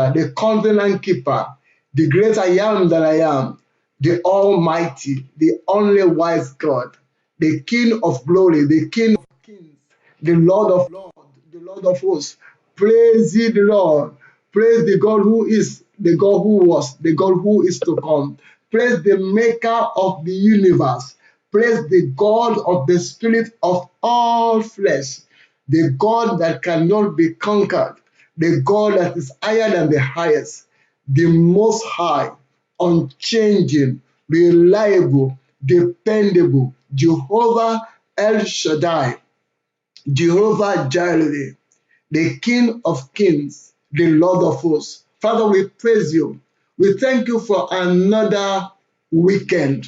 Father, the covenant keeper, the great I am that I am, the Almighty, the only wise God, the King of glory, the King of kings, the Lord of lords, the Lord of hosts. Praise ye the Lord. Praise the God who is, the God who was, the God who is to come. Praise the maker of the universe. Praise the God of the spirit of all flesh, the God that cannot be conquered, the God that is higher than the highest, the most high, unchanging, reliable, dependable, Jehovah El Shaddai, Jehovah Jireh, the King of kings, the Lord of hosts. Father, we praise you. We thank you for another weekend.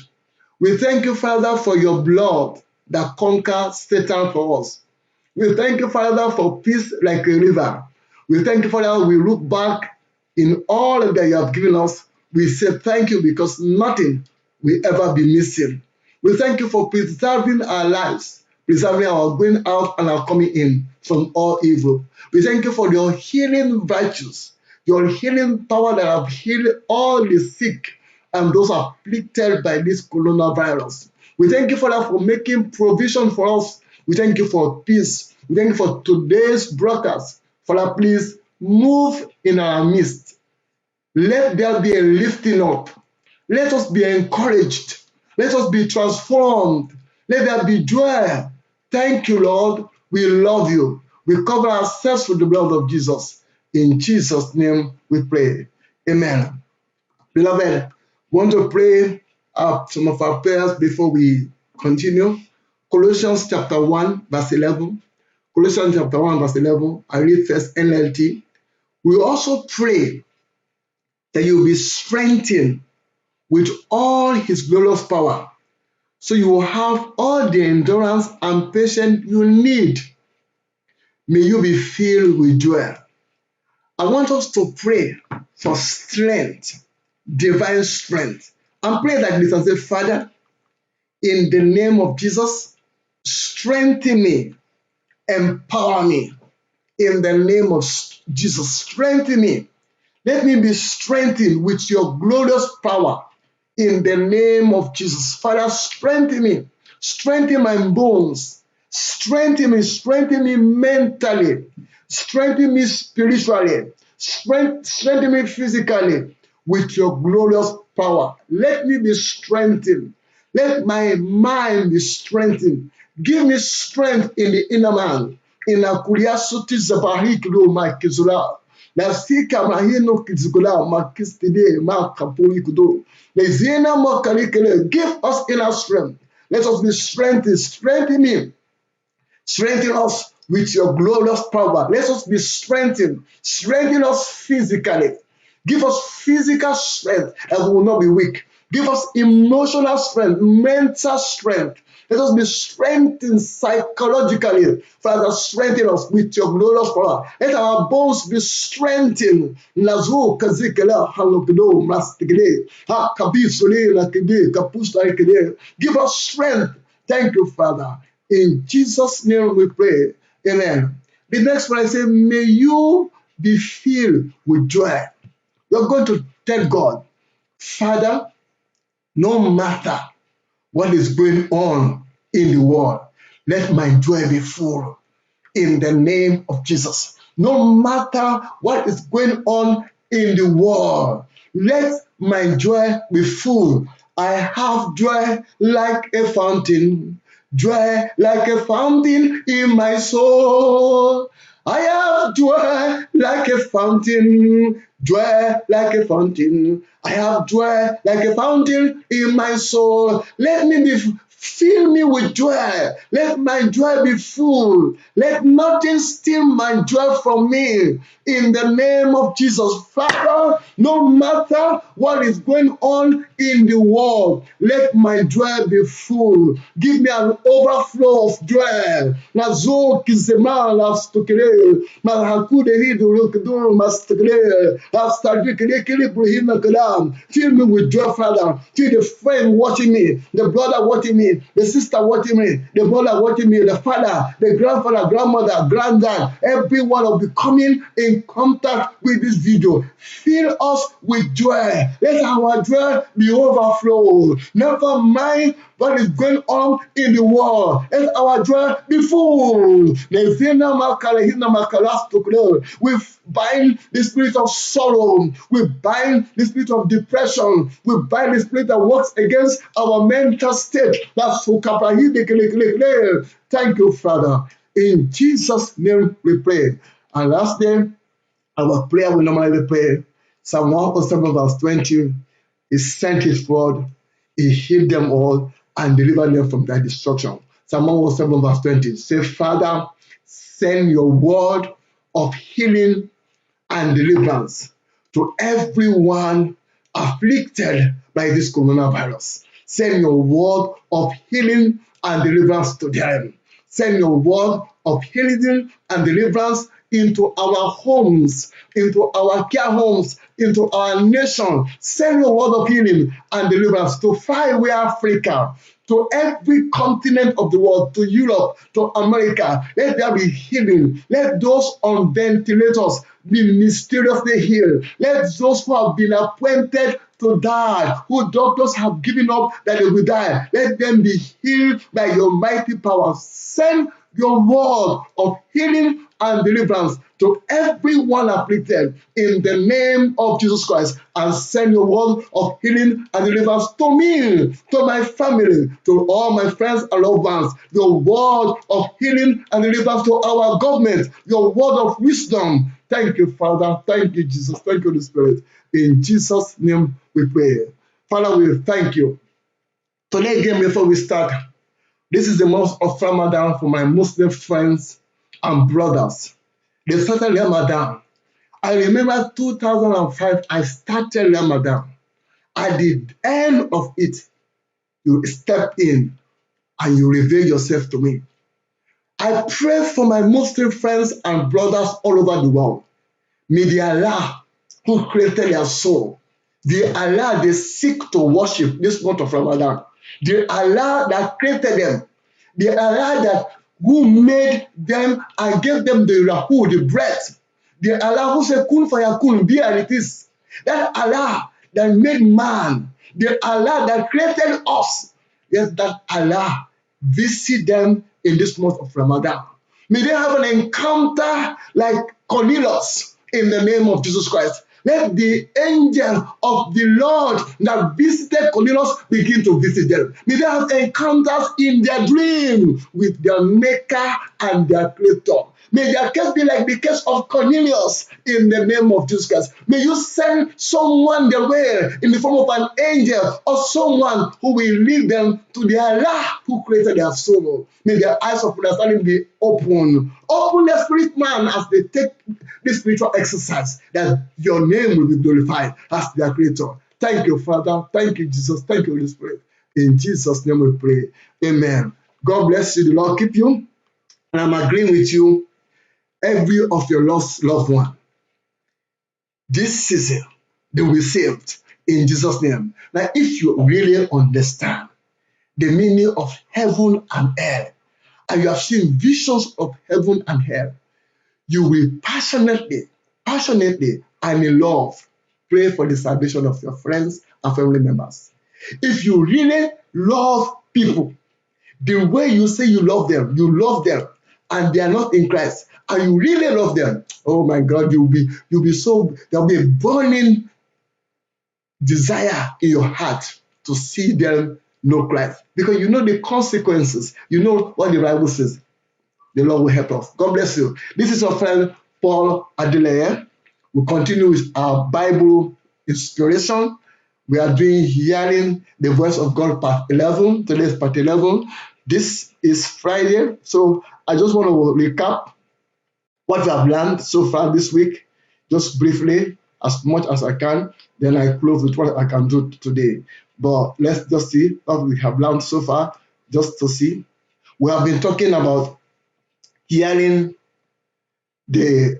We thank you, Father, for your blood that conquers Satan for us. We thank you, Father, for peace like a river. We thank you, Father, we look back in all that you have given us. We say thank you because nothing will ever be missing. We thank you for preserving our lives, preserving our going out and our coming in from all evil. We thank you for your healing virtues, your healing power that have healed all the sick and those afflicted by this coronavirus. We thank you, Father, for making provision for us. We thank you for peace. We thank you for today's broadcast. Father, please move in our midst. Let there be a lifting up. Let us be encouraged. Let us be transformed. Let there be joy. Thank you, Lord. We love you. We cover ourselves with the blood of Jesus. In Jesus' name we pray. Amen. Beloved, we want to pray some of our prayers before we continue. Colossians chapter 1, verse 11. Colossians chapter 1, verse 11. I read first NLT. We also pray that you will be strengthened with all his glorious power, so you will have all the endurance and patience you need. May you be filled with joy. I want us to pray for strength, divine strength, and pray like this and say, Father, in the name of Jesus, strengthen me, empower me. In the name of Jesus, strengthen me. Let me be strengthened with your glorious power. In the name of Jesus, Father, strengthen me. Strengthen my bones. Strengthen me mentally. Strengthen me spiritually. Strengthen me physically with your glorious power. Let me be strengthened. Let my mind be strengthened. Give me strength in the inner man. In a kuriasuti zabahiklo makizula. La sika mahino kizula makistide makapuri kudo. Lezina makarikele. Give us inner strength. Let us be strengthened. Strengthen me. Strengthen us with your glorious power. Let us be strengthened. Strengthen us physically. Give us physical strength and we will not be weak. Give us emotional strength, mental strength. Let us be strengthened psychologically. Father, strengthen us with your glorious power. Let our bones be strengthened. Nazu kazikela halokdo mastigede. Ha kabisole lakede kapusta lakede. Give us strength. Thank you, Father. In Jesus' name we pray. Amen. The next one I say, may you be filled with joy. You're going to tell God, Father, no matter what is going on in the world, let my joy be full in the name of Jesus. No matter what is going on in the world, let my joy be full. I have joy like a fountain, joy like a fountain in my soul. I have joy like a fountain, joy like a fountain. I have joy like a fountain in my soul. Let me be fill me with joy. Let my joy be full. Let nothing steal my joy from me. In the name of Jesus, Father, no matter what is going on in the world, let my joy be full. Give me an overflow of joy. Nazo kizema lastukele, malhakude hidu lukdu mastukele, astadikele kele bruhina kalam. Fill me with joy, Father. Fill the friend watching me, the brother watching me, me, the sister watching me, the brother watching me, the father, the grandfather, grandmother, granddad, everyone will be coming in contact with this video. Fill us with joy. Let our joy be overflow. Never mind what is going on in the world. Let our joy be full. We bind the spirit of sorrow. We bind the spirit of depression. We bind the spirit that works against our mental state. Thank you, Father. In Jesus' name we pray. And last day, our prayer we normally pray. Psalm 107 verse 20. He sent his word, he healed them all, and delivered them from their destruction. Psalm 107 verse 20. Say, Father, send your word of healing and deliverance to everyone afflicted by this coronavirus. Send your word of healing and deliverance to them. Send your word of healing and deliverance into our homes, into our care homes, into our nation. Send your word of healing and deliverance to faraway Africa, to every continent of the world, to Europe, to America. Let there be healing. Let those on ventilators be mysteriously healed. Let those who have been appointed to die, who doctors have given up that they will die, let them be healed by your mighty power. Send your word of healing and deliverance to everyone afflicted in the name of Jesus Christ, and send your word of healing and deliverance to me, to my family, to all my friends and loved ones. Your word of healing and deliverance to our government, your word of wisdom. Thank you, Father. Thank you, Jesus. Thank you, Holy Spirit. In Jesus' name we pray. Father, we thank you. Today again, before we start, this is the month of Ramadan for my Muslim friends and brothers. They started Ramadan. I remember 2005, I started Ramadan. At the end of it, you step in and you reveal yourself to me. I pray for my Muslim friends and brothers all over the world. May the Allah who created their soul, the Allah they seek to worship this month of Ramadan, the Allah that created them, the Allah that who made them and gave them the rahu, the breath, the Allah who said kun fayakun, be and it is, that Allah that made man, the Allah that created us, yes, that Allah visit them in this month of Ramadan. May they have an encounter like Cornelius in the name of Jesus Christ. Let the angel of the Lord that visited Cornelius begin to visit them. May they have encounters in their dream with their maker and their creator. May their case be like the case of Cornelius in the name of Jesus Christ. May you send someone their way in the form of an angel or someone who will lead them to the Allah who created their soul. May their eyes of understanding be open. Open their spirit man as they take this spiritual exercise, that your name will be glorified as their creator. Thank you, Father. Thank you, Jesus. Thank you, Holy Spirit. In Jesus' name we pray. Amen. God bless you. The Lord keep you. And I'm agreeing with you. Every of your lost loved one, this season, they will be saved in Jesus' name. Now, if you really understand the meaning of heaven and hell, and you have seen visions of heaven and hell, you will passionately, and in love, pray for the salvation of your friends and family members. If you really love people, the way you say you love them, and they are not in Christ, and you really love them, oh my God, you'll be so, there'll be a burning desire in your heart to see them know Christ. Because you know the consequences. You know what the Bible says. The Lord will help us. God bless you. This is your friend, Paul Adeleye. We continue with our Bible inspiration. We are doing Hearing the Voice of God, part 11. Today is part 11. This is Friday. So I just want to recap what I've learned so far this week, just briefly, as much as I can. Then I close with what I can do today. But let's just see what we have learned so far, just to see. We have been talking about hearing the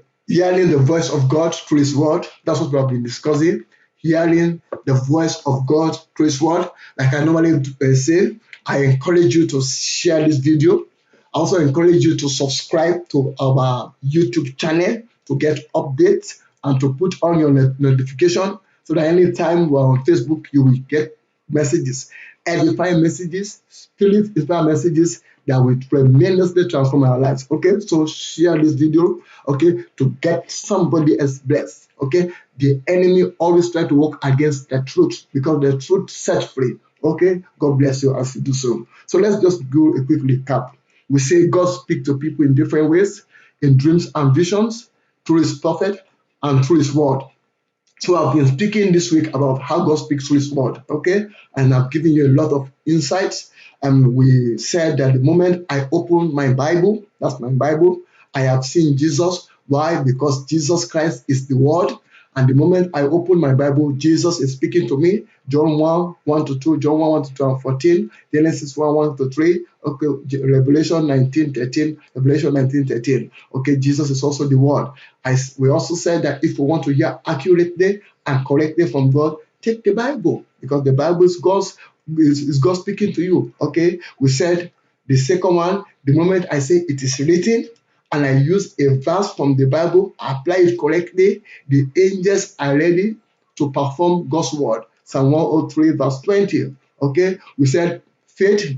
voice of God through His Word. That's what we have been discussing. Hearing the voice of God through His Word. Like I normally say, I encourage you to share this video. I also encourage you to subscribe to our YouTube channel to get updates and to put on your notification so that anytime we're on Facebook, you will get messages, edifying messages, spirit-inspired messages that will tremendously transform our lives. Okay, so share this video, okay, to get somebody else blessed. Okay, the enemy always try to work against the truth because the truth sets free. Okay, God bless you as you do so. So let's just do a quick recap. We say God speaks to people in different ways, in dreams and visions, through his prophet, and through his word. So I've been speaking this week about how God speaks through his word, okay? And I've given you a lot of insights. And we said that the moment I open my Bible, that's my Bible, I have seen Jesus. Why? Because Jesus Christ is the word. And the moment I open my Bible, Jesus is speaking to me. John 1, 1 to 2, John 1, 1 to 2, and 14, Genesis 1, 1 to 3, okay, Revelation 19, 13, Revelation 19, 13. Okay, Jesus is also the word. We also said that if we want to hear accurately and correctly from God, take the Bible, because the Bible is God speaking to you. Okay, we said the second one, the moment I say it is written, and I use a verse from the Bible, apply it correctly, the angels are ready to perform God's word. Psalm 103, verse 20. Okay, we said faith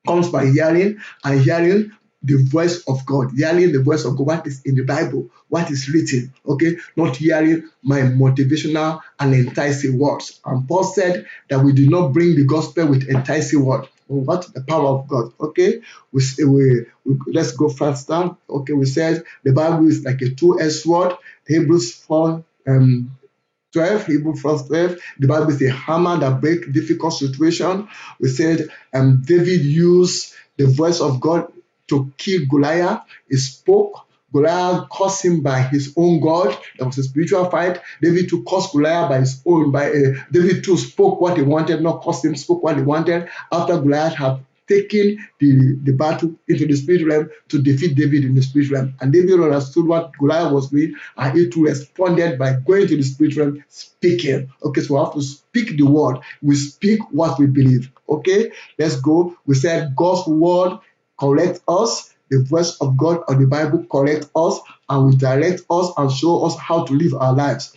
comes by hearing, and hearing the voice of God, hearing the voice of God, what is in the Bible, what is written, okay, not hearing my motivational and enticing words. And Paul said that we do not bring the gospel with enticing words. What the power of God, okay? Let's go faster. Okay, we said the Bible is like a two-edged sword. Hebrews 4, 12, Hebrews 4:12. The Bible is a hammer that breaks difficult situation. We said David used the voice of God to kill Goliath. He spoke. Goliath cursed him by his own God. There was a spiritual fight. David too cursed Goliath by his own. David too spoke what he wanted, not cursed him, spoke what he wanted. After Goliath had taken the battle into the spirit realm to defeat David in the spirit realm. And David understood what Goliath was doing, and he too responded by going to the spirit realm, speaking. Okay, so we have to speak the word. We speak what we believe. Okay, let's go. We said God's word corrects us. The voice of God or the Bible corrects us and will direct us and show us how to live our lives.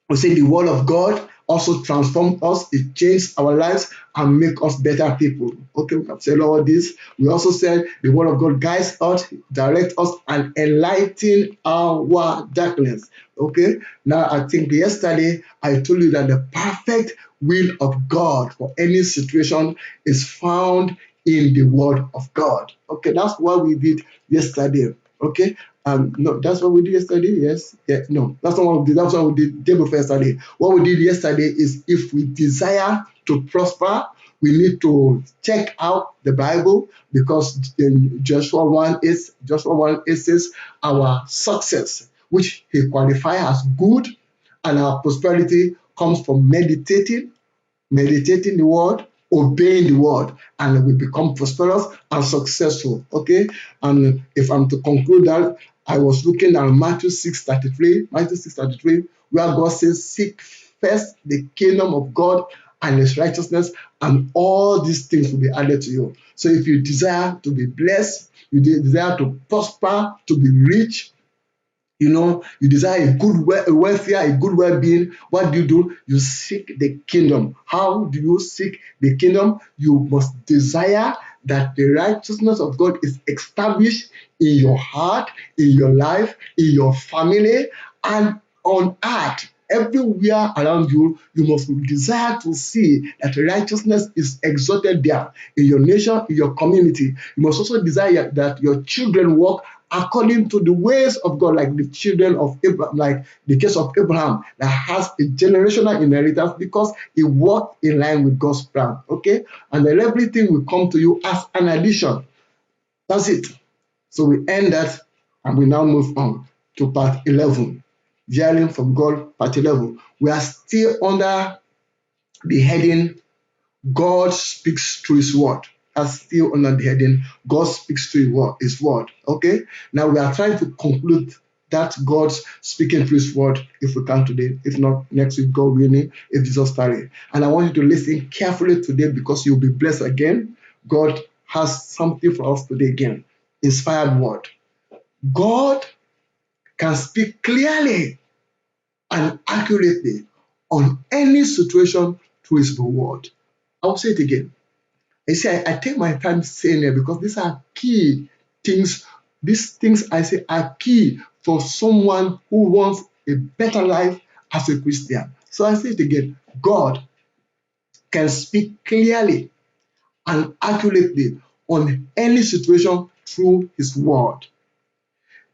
We say the word of God also transforms us. It changes our lives and makes us better people. Okay, we have said all this. We also said the word of God guides us, directs us, and enlightens our darkness. Okay, now I think yesterday I told you that the perfect will of God for any situation is found in the word of God. Okay, that's what we did yesterday. Okay, no, that's what we did yesterday. Yes, yeah, no, that's not what we did. That's what we did day before yesterday. What we did yesterday is if we desire to prosper, we need to check out the Bible, because in Joshua 1 it says our success, which he qualified as good, and our prosperity comes from meditating the word, obeying the word, and we become prosperous and successful. Okay, and if I'm to conclude that, I was looking at Matthew 6:33, where God says, seek first the kingdom of God and his righteousness, and all these things will be added to you. So if you desire to be blessed, you desire to prosper, to be rich, you desire a good welfare, a good well-being, what do? You seek the kingdom. How do you seek the kingdom? You must desire that the righteousness of God is established in your heart, in your life, in your family, and on earth. Everywhere around you, you must desire to see that righteousness is exalted there in your nation, in your community. You must also desire that your children walk according to the ways of God, like the children of Abraham, like the case of Abraham, that has a generational inheritance because he walked in line with God's plan. Okay, and then everything will come to you as an addition. That's it. So we end that, and we now move on to part 11. Hearing from God, part 11. We are still under the heading, God speaks through his word. That's still under the heading, God speaks through his word. Okay? Now we are trying to conclude that God's speaking through His word if we can today. If not, next week, God willing, if Jesus tarry. And I want you to listen carefully today because you'll be blessed again. God has something for us today again. Inspired word. God can speak clearly and accurately on any situation through His word. I'll say it again. I say I take my time saying it because these are key things. These things I say are key for someone who wants a better life as a Christian. So I say it again. God can speak clearly and accurately on any situation through His word.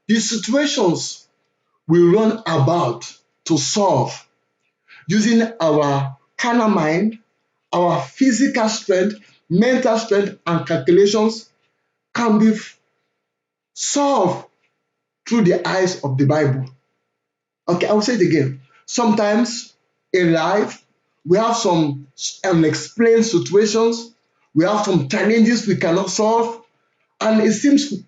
The situations we run about to solve using our carnal mind, our physical strength, mental strength, and calculations can be solved through the eyes of the Bible. Okay, I will say it again. Sometimes in life, we have some unexplained situations, we have some challenges we cannot solve, and it seems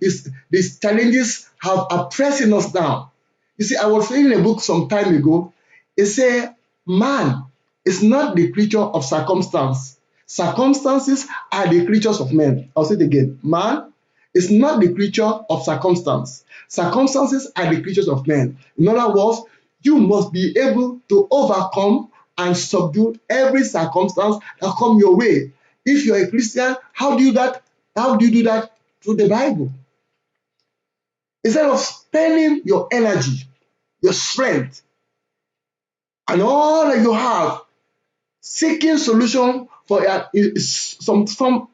these challenges have are pressing us down. You see, I was reading a book some time ago. It said, man is not the creature of circumstance. Circumstances are the creatures of men. I'll say it again. Man is not the creature of circumstance. Circumstances are the creatures of men. In other words, you must be able to overcome and subdue every circumstance that come your way. If you're a Christian, how do you do that? How do you do that? Through the Bible. Instead of spending your energy, your strength, and all that you have seeking solution for some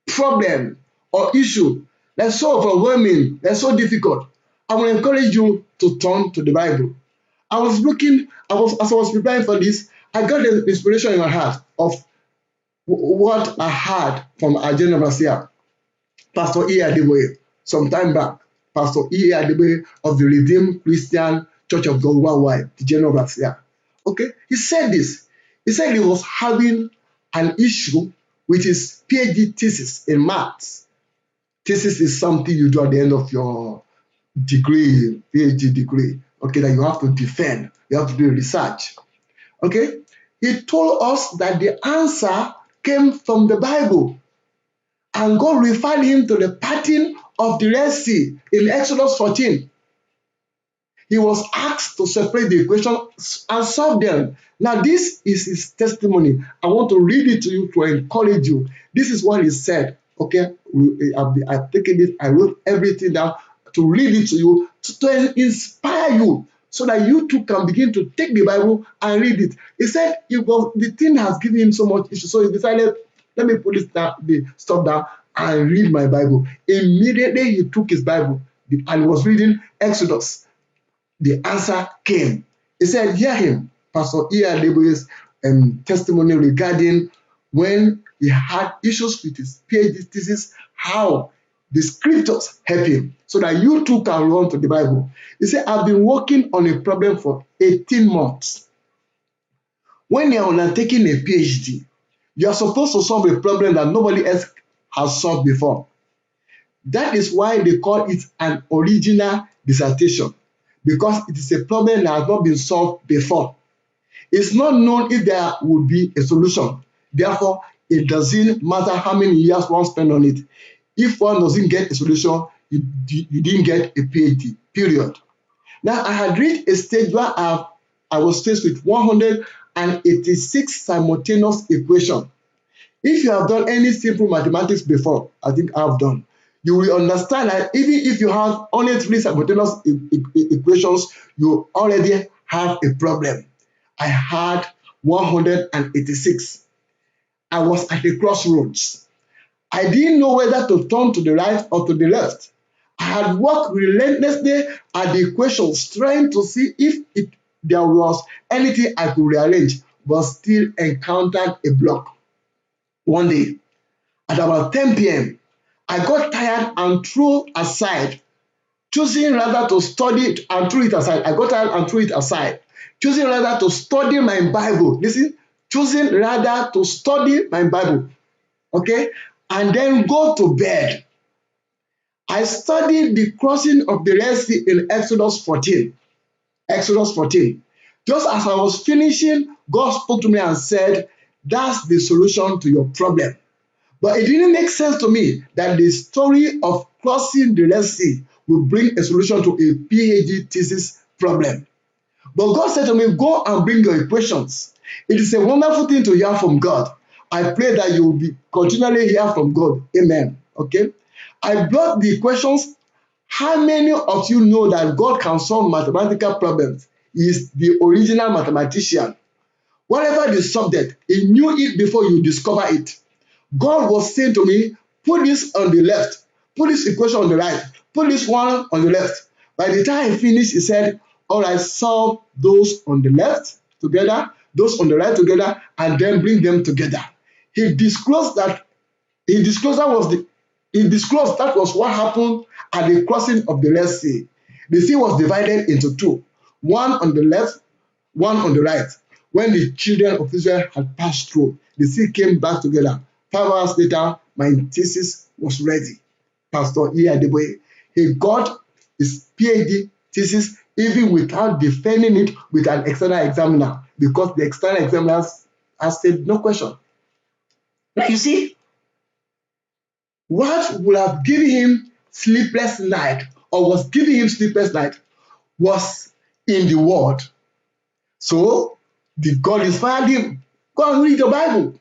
problem or issue that's so overwhelming, that's so difficult, I will encourage you to turn to the Bible. As I was preparing for this, I got the inspiration in my heart of what I heard from our general overseer, Pastor E. Adeboye, some time back. Pastor E. Adeboye of the Redeemed Christian Church of God Worldwide, the general overseer. Okay, he said this. He said he was having an issue with his PhD thesis in maths. Thesis is something you do at the end of your degree, PhD degree, okay, that you have to defend. You have to do research. Okay, he told us that the answer came from the Bible. And God referred him to the parting of the Red Sea in Exodus 14. He was asked to separate the equations and solve them. Now, this is his testimony. I want to read it to you to encourage you. This is what he said. Okay, I've taken it, I wrote everything down to read it to you, to inspire you, so that you too can begin to take the Bible and read it. He said the thing has given him so much issue, so he decided, let me put the stuff down and read my Bible. Immediately he took his Bible and was reading Exodus. The answer came. He said, hear him, Pastor E. Adeboye's testimony regarding when he had issues with his PhD thesis, how the scriptures help him, so that you too can run to the Bible. He said, I've been working on a problem for 18 months. When you're undertaking a PhD, you are supposed to solve a problem that nobody else has solved before. That is why they call it an original dissertation, because it is a problem that has not been solved before. It's not known if there would be a solution. Therefore, it doesn't matter how many years one spends on it. If one doesn't get a solution, you didn't get a PhD, period. Now, I had reached a stage where I was faced with 186 simultaneous equations. If you have done any simple mathematics before, I think I've done, you will understand that even if you have only 3 simultaneous equations, you already have a problem. I had 186. I was at a crossroads. I didn't know whether to turn to the right or to the left. I had worked relentlessly at the equations, trying to see if there was anything I could rearrange, but still encountered a block. One day, at about 10 p.m., I got tired and threw aside, choosing rather to study it and threw it aside. I got tired and threw it aside, choosing rather to study my Bible. Listen, choosing rather to study my Bible, okay, and then go to bed. I studied the crossing of the Red Sea in Exodus 14. Exodus 14. Just as I was finishing, God spoke to me and said, that's the solution to your problem. But it didn't make sense to me that the story of crossing the Red Sea will bring a solution to a PhD thesis problem. But God said to me, go and bring your equations. It is a wonderful thing to hear from God. I pray that you will be continually hear from God. Amen. Okay. I brought the equations. How many of you know that God can solve mathematical problems? He is the original mathematician. Whatever the subject, he knew it before you discover it. God was saying to me, put this on the left, put this equation on the right, put this one on the left. By the time I finished, he said, all right, solve those on the left together, those on the right together, and then bring them together. He disclosed that that was what happened at the crossing of the Red Sea. The sea was divided into two, one on the left, one on the right. When the children of Israel had passed through, the sea came back together. 5 hours later, my thesis was ready. Pastor E. Adeboye, he got his PhD thesis even without defending it with an external examiner because the external examiners asked no question. Now you see, what would have given him sleepless night or was giving him sleepless night was in the word. So the God inspired him, go and read the Bible.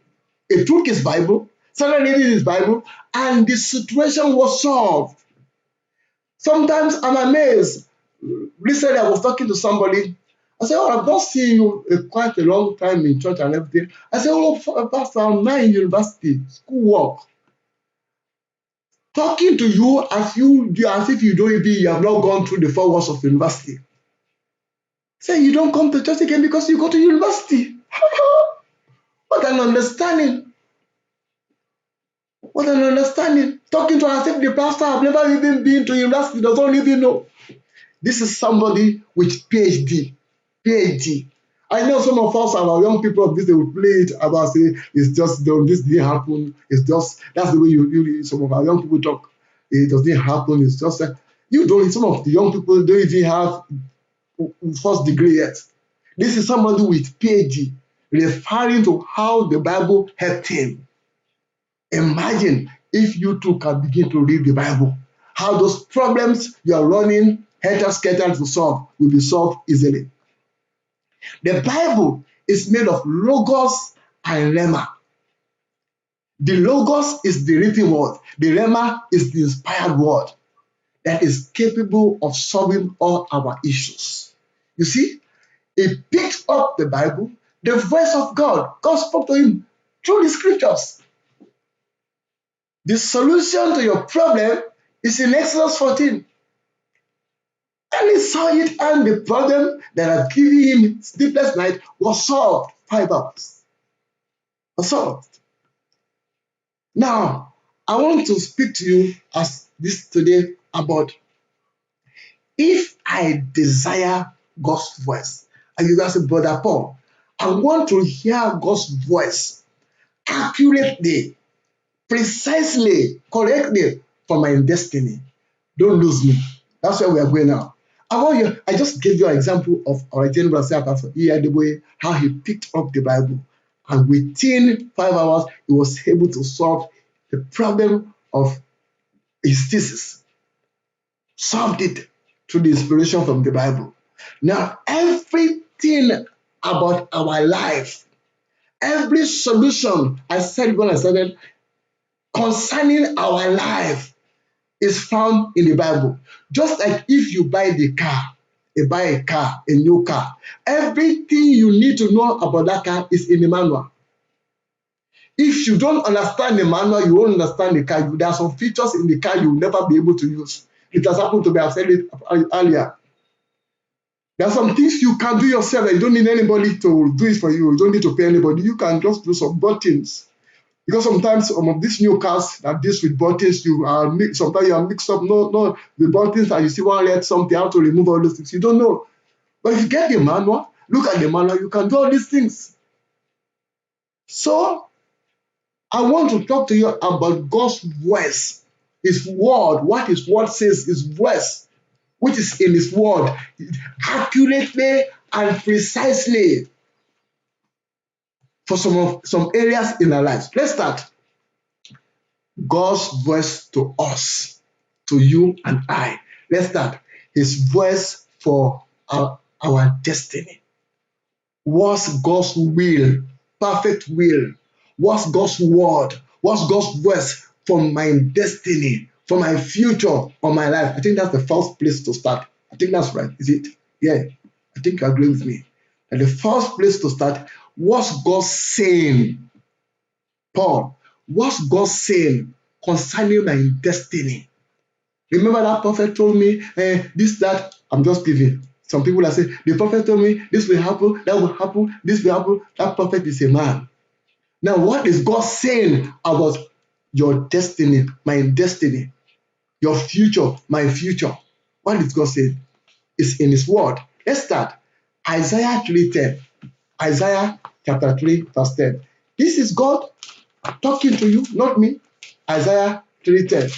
He took his Bible, started reading his Bible, and the situation was solved. Sometimes I'm amazed. Recently, I was talking to somebody. I said, oh, I've not seen you quite a long time in church and everything. I said, oh, Pastor, I'm now in university, school work. Talking to you as if you have not gone through the 4 walls of university. Say you don't come to church again because you go to university. What an understanding. What an understanding. Talking to as if the pastor have never even been to university, doesn't even know. This is somebody with PhD. PhD. I know some of us, our young people of this, they will play it about say, it's just, this didn't happen. It's just, that's the way some of our young people talk. It doesn't happen. It's just that some of the young people don't even have first degree yet. This is somebody with PhD, referring to how the Bible helped him. Imagine if you too can begin to read the Bible, how those problems you are running helter-skelter to solve will be solved easily. The Bible is made of logos and rhema. The logos is the written word. The rhema is the inspired word that is capable of solving all our issues. You see, he picked up the Bible, the voice of God. God spoke to him through the scriptures. The solution to your problem is in Exodus 14. And he saw it, and the problem that had given him sleepless night was solved. 5 hours. Was solved. Now, I want to speak to you as this today about if I desire God's voice. And you guys say, Brother Paul, I want to hear God's voice accurately, precisely, correctly for my destiny. Don't lose me. That's where we are going now. I just gave you an example of our general Pastor E. Adeboye, how he picked up the Bible. And within 5 hours, he was able to solve the problem of his thesis. Solved it through the inspiration from the Bible. Now, everything about our life, every solution, I said when I started, concerning our life is found in the Bible. Just like if you buy a new car, everything you need to know about that car is in the manual. If you don't understand the manual, you won't understand the car. There are some features in the car you will never be able to use. It has happened to me, I've said it earlier. There are some things you can do yourself and you don't need anybody to do it for you. You don't need to pay anybody. You can just do some buttons. Because sometimes some of these new cars that deals with buttons, sometimes you are mixed up. No, the buttons and you see one red something, how to remove all those things. You don't know. But if you get the manual, look at the manual, you can do all these things. So, I want to talk to you about God's voice His word, what his word says, his voice, which is in his word, accurately and precisely for some areas in our lives. Let's start. God's voice to us, to you and I. Let's start. His voice for our destiny. What's God's will? Perfect will. What's God's word? What's God's voice for my destiny, for my future, or my life? I think that's the first place to start. I think that's right. Is it? Yeah. I think you agree with me. And the first place to start, what's God saying? Paul, what's God saying concerning my destiny? Remember that prophet told me, this, that. I'm just giving. Some people are saying, the prophet told me this will happen, that will happen, this will happen. That prophet is a man. Now, what is God saying about your destiny, my destiny, your future, my future? What is God saying? It's in his word. Let's start. Isaiah 3:10. Isaiah chapter 3, verse 10. This is God talking to you, not me. Isaiah 3:10.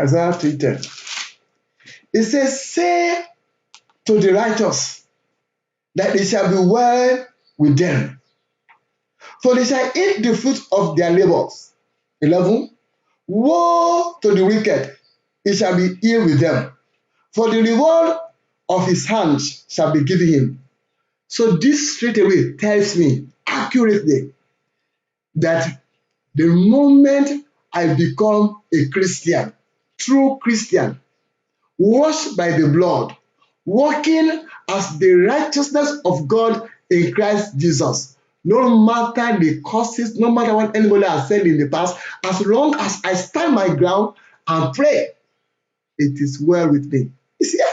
Isaiah 3:10. It says, say to the righteous that it shall be well with them, for they shall eat the fruit of their labors. 11. Woe to the wicked, it shall be ill with them, for the reward of his hands shall be given him. So this straight away tells me accurately that the moment I become a Christian, true Christian, washed by the blood, walking as the righteousness of God in Christ Jesus, no matter the causes, no matter what anybody has said in the past, as long as I stand my ground and pray, it is well with me. It's here.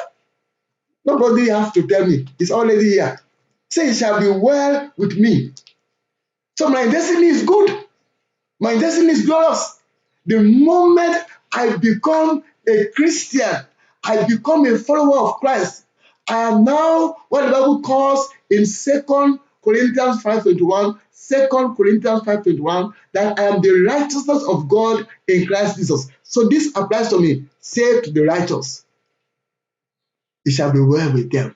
Nobody has to tell me. It's already here. Say it shall be well with me. So my destiny is good. My destiny is glorious. The moment I become a Christian, I become a follower of Christ, I am now what the Bible calls in 2 Corinthians 5:21, 2 Corinthians 5:21, that I am the righteousness of God in Christ Jesus. So this applies to me. Say to the righteous, it shall be well with them.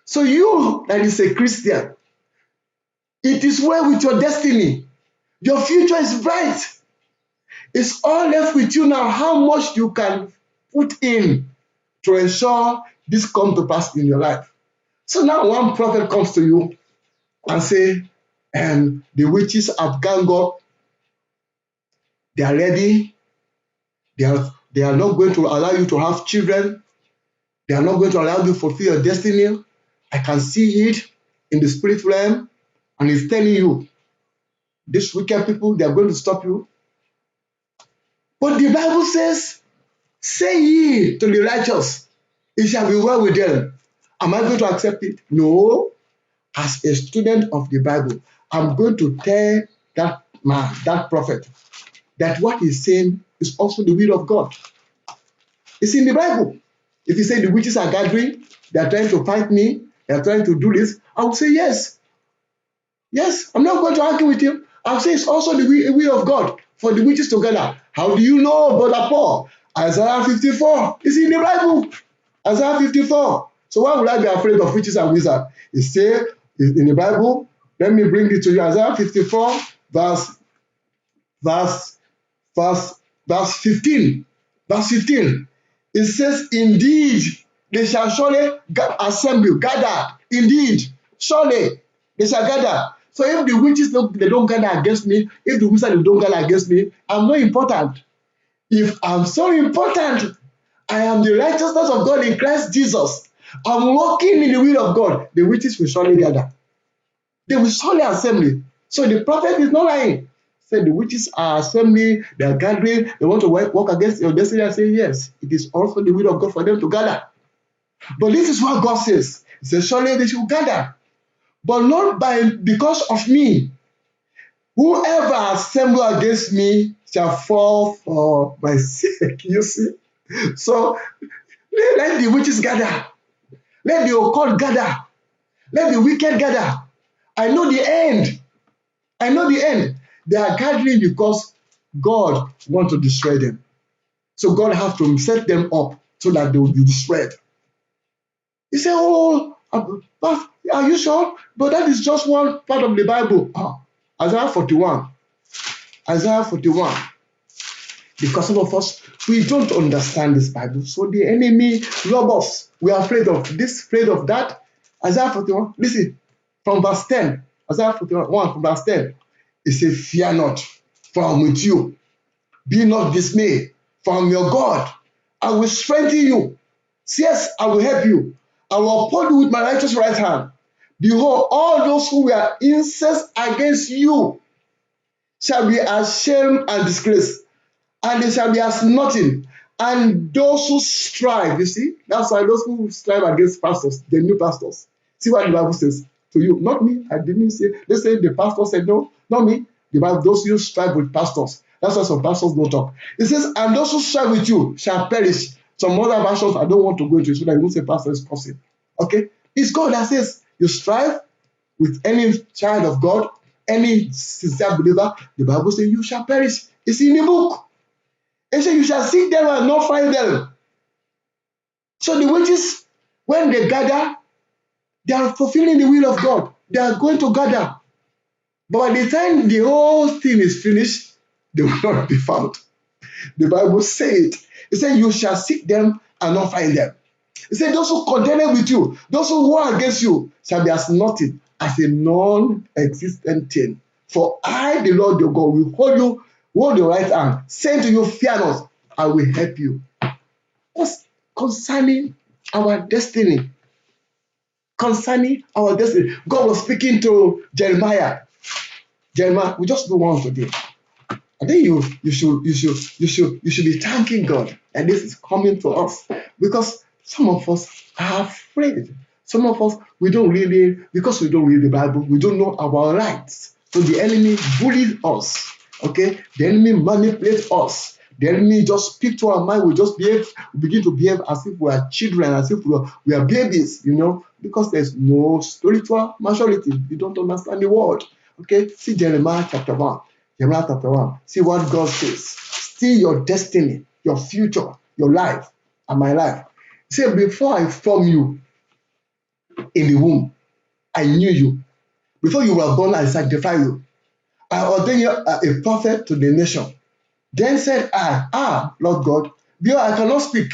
So you that is a Christian, it is well with your destiny. Your future is bright. It's all left with you now, how much you can put in to ensure this comes to pass in your life. So now one prophet comes to you and say, the witches have ganged up, they are ready, they are not going to allow you to have children, they are not going to allow you to fulfill your destiny. I can see it in the spirit realm, and he's telling you, these wicked people, they are going to stop you. But the Bible says, say ye to the righteous, it shall be well with them. Am I going to accept it? No. As a student of the Bible, I'm going to tell that man, that prophet, that what he's saying is also the will of God. It's in the Bible. If he say the witches are gathering, they are trying to fight me, they are trying to do this, I will say yes. Yes, I'm not going to argue with him. I'll say it's also the will of God for the witches to gather. How do you know, Brother Paul? Isaiah 54 is in the Bible. Isaiah 54. So why would I be afraid of witches and wizards? It says in the Bible, let me bring it to you. Isaiah 54, verse 15. Verse 15. It says, indeed, they shall surely assemble, gather. Indeed, surely they shall gather. So if the witches they don't gather against me, if the wizards don't gather against me, I'm not important. If I'm so important, I am the righteousness of God in Christ Jesus. I'm walking in the will of God. The witches will surely gather. They will surely assemble. So the prophet is not lying. Say the witches are assembling, they are gathering, they want to work against your destiny. I say yes, it is also the will of God for them to gather. But this is what God says. He says, surely they should gather, but not because of me. Whoever assemble against me shall fall for my sake. You see? So let the witches gather. Let the occult gather. Let the wicked gather. I know the end. I know the end. They are gathering because God wants to destroy them. So God has to set them up so that they will be destroyed. He said, oh, are you sure? But that is just one part of the Bible. Isaiah 41. Isaiah 41. Because some of us, we don't understand this Bible. So the enemy rob us. We are afraid of this, afraid of that. Isaiah 41. Listen, from verse 10. Isaiah 41 from verse 10. It says, fear not, for I am with you. Be not dismayed, for I am your God. I will strengthen you. Yes, I will help you. I will uphold you with my righteous right hand. Behold, all those who were incensed against you shall be ashamed and disgraced, and they shall be as nothing. And those who strive, you see, that's why those who strive against pastors, the new pastors. See what the Bible says to you, not me. I didn't say. They say the pastor said no, not me. The Bible, those who strive with pastors. That's why some pastors don't talk. It says, and those who strive with you shall perish. Some other versions, I don't want to go into it so that you won't say pastor is cursing. Okay? It's God that says you strive with any child of God, any sincere believer. The Bible says you shall perish. It's in the book. It says you shall seek them and not find them. So the witches, when they gather, they are fulfilling the will of God. They are going to gather. But by the time the whole thing is finished, they will not be found. The Bible says it said, you shall seek them and not find them. It said, those who contend with you, those who war against you, shall be as nothing, as a non-existent thing. For I, the Lord your God, will hold your right hand, saying to you, fear not, I will help you. What's concerning our destiny? Concerning our destiny. God was speaking to Jeremiah. Jeremiah, we just do one today. I think you should be thanking God that this is coming to us, because some of us are afraid. Some of us because we don't read the Bible, we don't know our rights. So the enemy bullies us. Okay, the enemy manipulates us. The enemy just speaks to our mind. We begin to behave as if we are children, as if we are babies. Because there's no spiritual maturity. You don't understand the word. Okay, see Jeremiah chapter 1. Jeremiah chapter 1. See what God says. See your destiny, your future, your life, and my life. Say, before I formed you in the womb, I knew you. Before you were born, I sanctified you. I ordained you a prophet to the nation. Then said I, Lord God, behold, I cannot speak,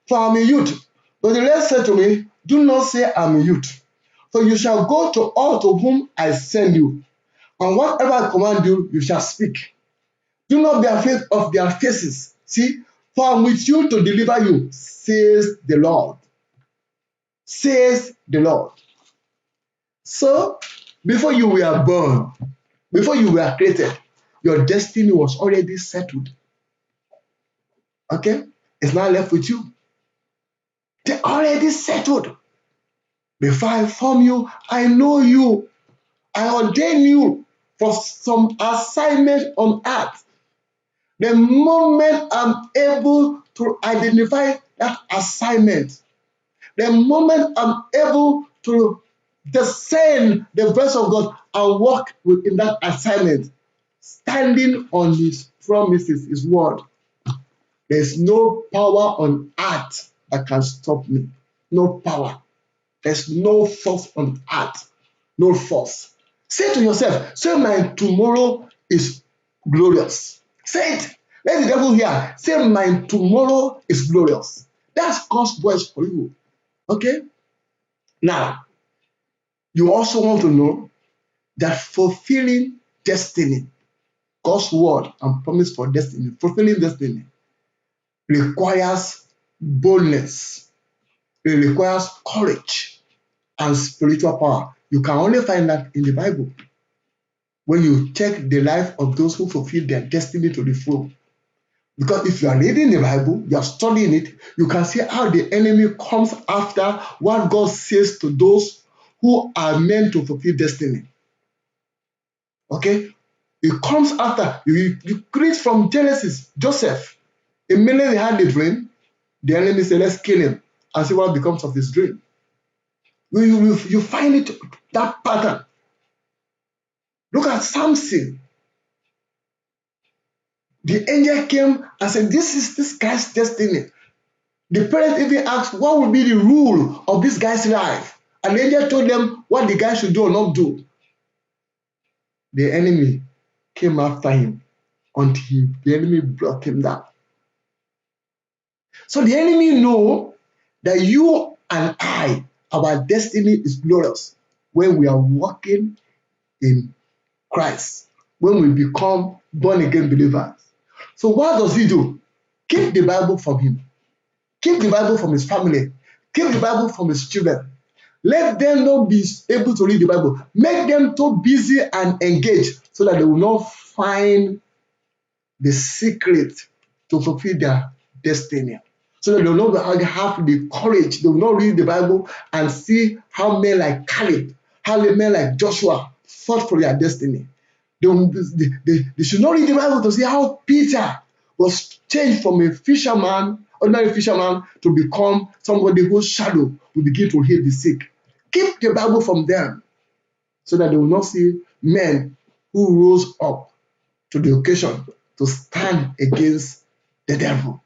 for I am a youth. But the Lord said to me, do not say I am a youth, for you shall go to all to whom I send you, and whatever I command you, you shall speak. Do not be afraid of their faces. See, for I am with you to deliver you, says the Lord. Says the Lord. So, before you were born, before you were created, your destiny was already settled. Okay? It's not left with you. They already settled. Before I form you, I know you. I ordain you for some assignment on earth. The moment I'm able to identify that assignment, the moment I'm able to discern the voice of God and walk within that assignment, standing on His promises, His word, there's no power on earth that can stop me. No power. There's no force on earth. No force. Say to yourself, say my tomorrow is glorious. Say it. Let the devil hear. Say my tomorrow is glorious. That's God's voice for you. Okay? Now, you also want to know that fulfilling destiny, God's word and promise for destiny, fulfilling destiny, requires boldness. It requires courage and spiritual power. You can only find that in the Bible. When you check the life of those who fulfill their destiny to the full. Because if you are reading the Bible, you are studying it, you can see how the enemy comes after what God says to those who are meant to fulfill destiny. Okay? It comes after. You read from Genesis, Joseph. Immediately he had a dream. The enemy said, let's kill him and see what becomes of his dream. You find it, that pattern. Look at Samson. The angel came and said, this is this guy's destiny. The parents even asked, what will be the rule of this guy's life? And the angel told them what the guy should do or not do. The enemy came after him until the enemy brought him down. So the enemy know that you and I, our destiny is glorious when we are walking in Christ, when we become born again believers. So what does he do? Keep the Bible from him. Keep the Bible from his family. Keep the Bible from his children. Let them not be able to read the Bible. Make them too busy and engaged so that they will not find the secret to fulfill their destiny. So that they will not have the courage. They will not read the Bible and see how men like Caleb, how men like Joshua fought for their destiny. They should not read the Bible to see how Peter was changed from a fisherman, ordinary fisherman, to become somebody whose shadow will begin to heal the sick. Keep the Bible from them so that they will not see men who rose up to the occasion to stand against the devil.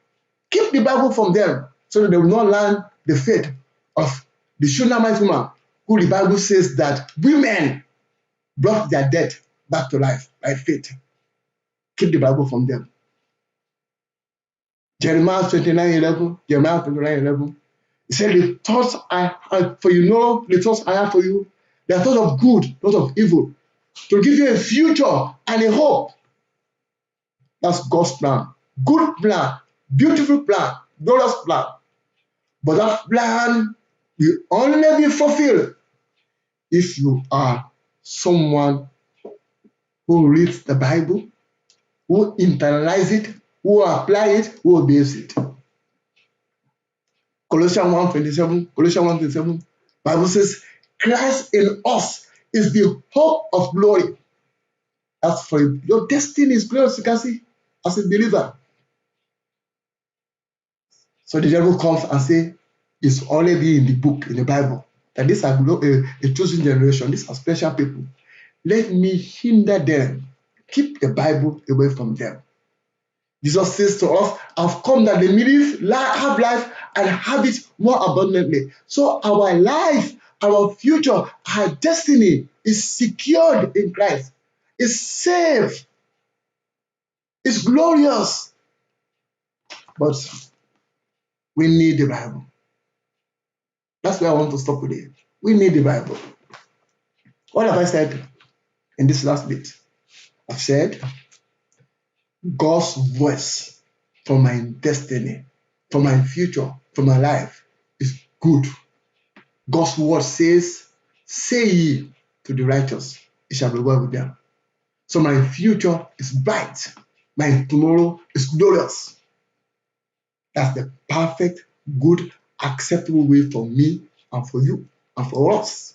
Keep the Bible from them so that they will not learn the faith of the Shunammite woman, who the Bible says that women brought their dead back to life by faith. Keep the Bible from them. Jeremiah 29:11. He said, the thoughts I have for you, know the thoughts I have for you, they are thoughts of good, not of evil, to give you a future and a hope. That's God's plan. Good plan, beautiful plan, glorious plan. But that plan will only be fulfilled if you are someone who reads the Bible, who internalize it, who apply it, who obeys it. Colossians 1:27, Bible says, Christ in us is the hope of glory. That's for you. Your destiny is glorious, you can see, as a believer. So the devil comes and says, it's already in the book, in the Bible, that these are a chosen generation, these are special people. Let me hinder them. Keep the Bible away from them. Jesus says to us, I've come that they may have life and have it more abundantly. So our life, our future, our destiny is secured in Christ. It's safe. It's glorious. But we need the Bible. That's where I want to stop today. We need the Bible. What have I said in this last bit? I've said God's voice for my destiny, for my future, for my life is good. God's word says, say ye to the righteous, it shall be well with them. So my future is bright. My tomorrow is glorious. That's the perfect, good, acceptable way for me and for you and for us.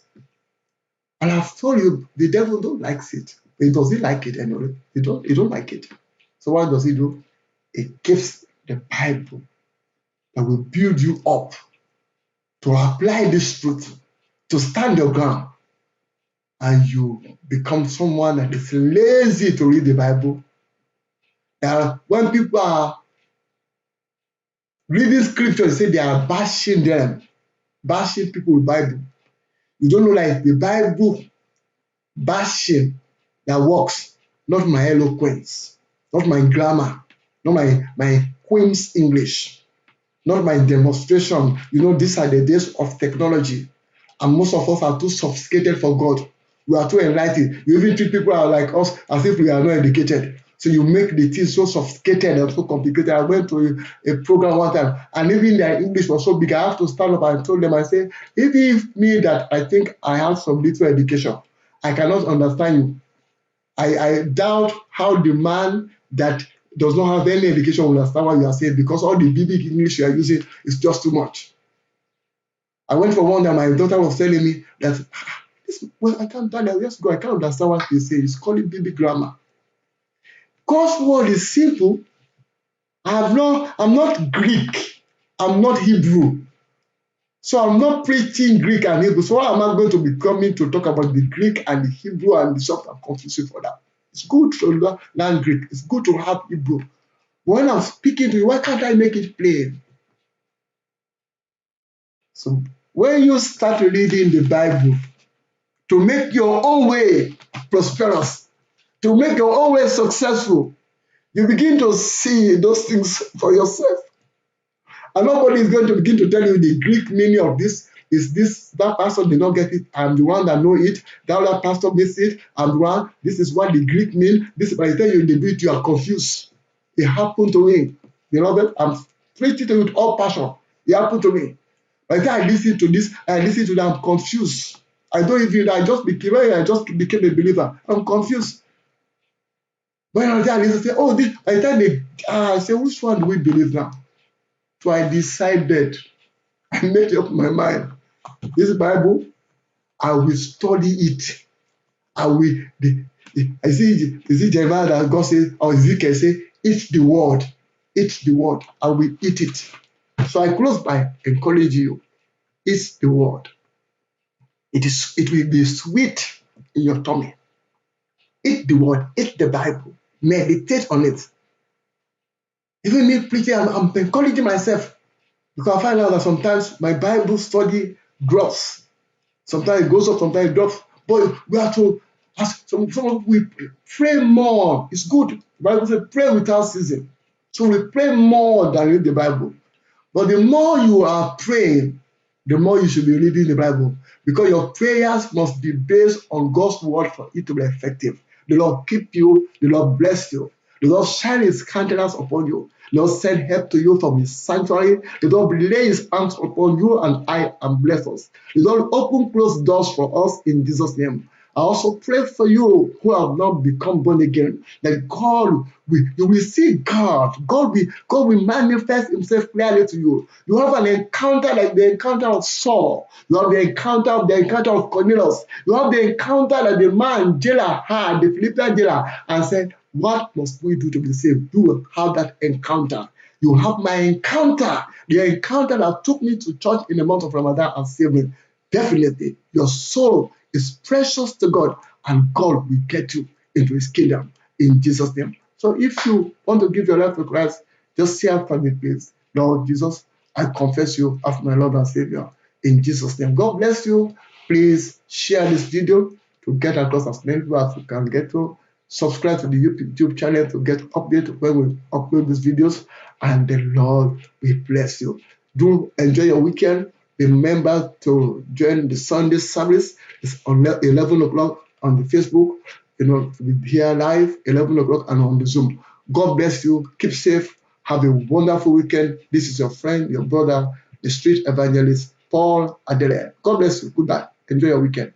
And I've told you, the devil don't like it. He doesn't like it anyway. He don't like it. So what does he do? He gives the Bible that will build you up to apply this truth, to stand your ground, and you become someone that is lazy to read the Bible. That when people are reading scripture, say they are bashing them, bashing people with Bible. You don't know, like the Bible bashing that works, not my eloquence, not my grammar, not my Queen's English, not my demonstration. You know, these are the days of technology, and most of us are too sophisticated for God. We are too enlightened. You even treat people like us as if we are not educated. So you make the things so sophisticated and so complicated. I went to a program one time, and even their English was so big, I have to stand up and told them, I say, even me that I think I have some little education, I cannot understand you. I doubt how the man that does not have any education will understand what you are saying, because all the big English you are using is just too much. I went for one that my daughter was telling me that, I can't tell you, just go, I can't understand what they say. It's called it BB grammar. God's word is simple. I'm not Greek. I'm not Hebrew. So I'm not preaching Greek and Hebrew. So why am I going to be coming to talk about the Greek and the Hebrew and the stuff? I'm confused for that. It's good to learn Greek. It's good to have Hebrew. When I'm speaking to you, why can't I make it plain? So when you start reading the Bible to make your own way prosperous, to make your own way successful, you begin to see those things for yourself. And nobody is going to begin to tell you the Greek meaning of this. Is this, that pastor did not get it, I'm the one that know it, that other pastor missed it, I'm the one, this is what the Greek mean, this, by the time you debate it, you are confused. It happened to me. Beloved, I'm preaching to you with all passion. It happened to me. By the time I listen to this, I listen to that, I'm confused. I don't even, I just became a believer. I'm confused. When I listen, say, oh, this, by the time they, I say, which one do we believe now? So I decided, I made up my mind. This Bible, I will study it. I will, I see Jeremiah that God says, or Ezekiel say, eat the word. Eat the word. I will eat it. So I close by encouraging you. Eat the word. It will be sweet in your tummy. Eat the word. Eat the Bible. Meditate on it. Even me preaching, I'm encouraging myself. Because I find out that sometimes my Bible study drops. Sometimes it goes up, sometimes it drops. But we have to ask, we pray more. It's good. The Bible says pray without ceasing. So we pray more than read the Bible. But the more you are praying, the more you should be reading the Bible. Because your prayers must be based on God's word for it to be effective. The Lord keep you, the Lord bless you. The Lord shine his countenance upon you. The Lord send help to you from his sanctuary. The Lord lay his hands upon you and I and bless us. The Lord open closed doors for us in Jesus' name. I also pray for you who have not become born again, that you will see God. God will manifest himself clearly to you. You have an encounter like the encounter of Saul. You have the encounter of Cornelius. You have the encounter that the man jailer had, the Philippian jailer, and said, what must we do to be saved? You will have that encounter. You have my encounter, the encounter that took me to church in the month of Ramadan and saved me. Definitely, your soul is precious to God, and God will get you into his kingdom in Jesus' name. So if you want to give your life to Christ, just say after me, please. Lord Jesus, I confess you as my Lord and Savior in Jesus' name. God bless you. Please share this video to get across as many people as you can get to. Subscribe to the YouTube channel to get updates when we upload these videos, and the Lord will bless you. Do enjoy your weekend. Remember to join the Sunday service. It's on 11 o'clock on the Facebook. To be here live, 11 o'clock, and on the Zoom. God bless you. Keep safe. Have a wonderful weekend. This is your friend, your brother, the street evangelist, Paul Adele. God bless you. Goodbye. Enjoy your weekend.